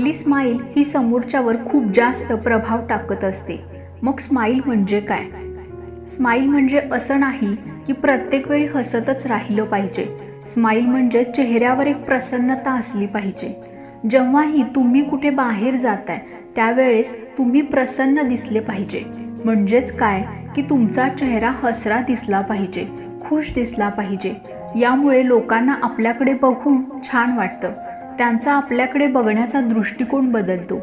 आपली स्माईल ही समोरच्यावर खूप जास्त प्रभाव टाकत असते. मग स्माईल म्हणजे काय? स्माईल म्हणजे असं नाही की प्रत्येक वेळी हसतच राहिलं पाहिजे. स्माईल म्हणजे चेहऱ्यावर एक प्रसन्नता असली पाहिजे. जेव्हाही तुम्ही कुठे बाहेर जाताय त्यावेळेस तुम्ही प्रसन्न दिसले पाहिजे. म्हणजेच काय की तुमचा चेहरा हसरा दिसला पाहिजे, खुश दिसला पाहिजे. यामुळे लोकांना आपल्याकडे बघून छान वाटतं. त्यांचा आपल्याकडे बघण्याचा दृष्टिकोन बदलतो.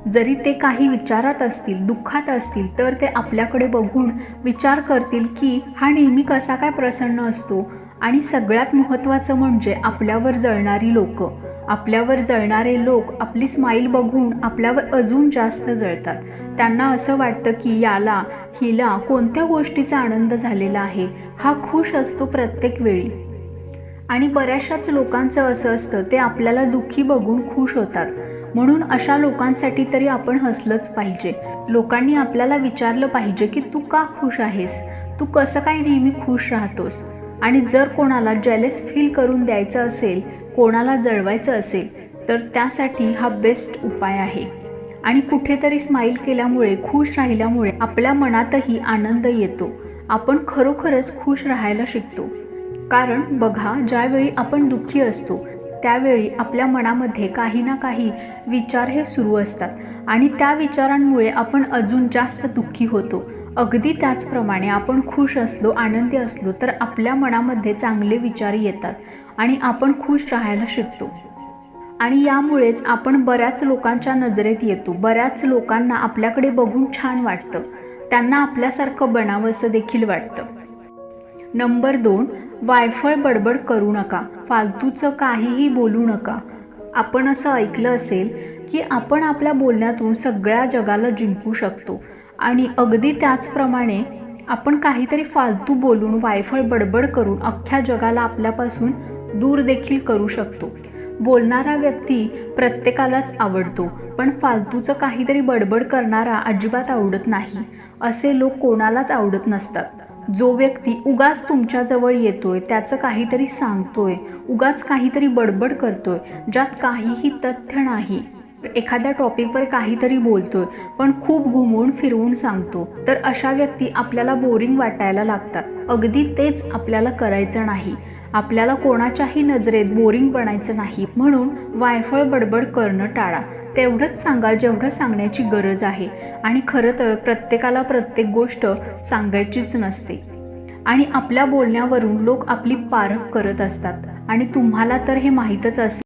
जरी ते काही विचारात असतील, दुःखात असतील, तर ते आपल्याकडे बघून विचार करतील की हा नेहमी कसा काय प्रसन्न असतो. आणि सगळ्यात महत्त्वाचं म्हणजे आपल्यावर जळणारी लोक, आपल्यावर जळणारे लोक आपली स्माईल बघून आपल्यावर अजून जास्त जळतात. त्यांना असं वाटतं की याला हिला कोणत्या गोष्टीचा आनंद झालेला आहे, हा खुश असतो प्रत्येक वेळी. आणि बऱ्याचशाच लोकांचं असं असतं, ते आपल्याला दुःखी बघून खुश होतात. म्हणून अशा लोकांसाठी तरी आपण हसलंच पाहिजे. लोकांनी आपल्याला विचारलं पाहिजे की तू का खुश आहेस, तू कसं काय नेहमी खुश राहतोस. आणि जर कोणाला जेलस फील करून द्यायचं असेल, कोणाला जळवायचं असेल, तर त्यासाठी हा बेस्ट उपाय आहे. आणि कुठेतरी स्माईल केल्यामुळे, खुश राहिल्यामुळे आपल्या मनातही आनंद येतो. आपण खरोखरच खुश राहायला शिकतो. कारण बघा, ज्यावेळी आपण दुःखी असतो त्यावेळी आपल्या मनामध्ये काही ना काही विचार हे सुरू असतात आणि त्या विचारांमुळे आपण अजून जास्त दुःखी होतो. अगदी त्याचप्रमाणे आपण खुश असलो, आनंदी असलो तर आपल्या मनामध्ये चांगले विचार येतात आणि आपण खुश राहायला शिकतो. आणि यामुळेच आपण बऱ्याच लोकांच्या नजरेत येतो. बऱ्याच लोकांना आपल्याकडे बघून छान वाटतं, त्यांना आपल्यासारखं बनावंसं देखील वाटतं. नंबर 2, वायफळ बडबड करू नका, फालतूचं काहीही बोलू नका. आपण असं ऐकलं असेल की आपण आपल्या बोलण्यातून सगळ्या जगाला जिंकू शकतो. आणि अगदी त्याचप्रमाणे आपण काहीतरी फालतू बोलून, वायफळ बडबड करून अख्ख्या जगाला आपल्यापासून दूर देखील करू शकतो. बोलणारा व्यक्ती प्रत्येकालाच आवडतो, पण फालतूचं काहीतरी बडबड करणारा अजिबात आवडत नाही. असे लोक कोणालाच आवडत नसतात. जो व्यक्ती उगाच तुमच्याजवळ येतोय, त्याचं काहीतरी सांगतोय, उगाच काहीतरी बडबड करतोय, ज्यात काहीही तथ्य नाही, एखाद्या टॉपिकवर काहीतरी बोलतोय पण खूप घुमवून फिरवून सांगतो, तर अशा व्यक्ती आपल्याला बोरिंग वाटायला लागतात. अगदी तेच आपल्याला करायचं नाही. आपल्याला कोणाच्याही नजरेत बोरिंग बनायचं नाही. म्हणून वायफळ बडबड करणं टाळा. तेवढंच सांगा जेवढं सांगण्याची गरज आहे. आणि खरं तर प्रत्येकाला प्रत्येक गोष्ट सांगायचीच नसते. आणि आपल्या बोलण्यावरून लोक आपली पारख करत असतात. आणि तुम्हाला तर हे माहीतच असेल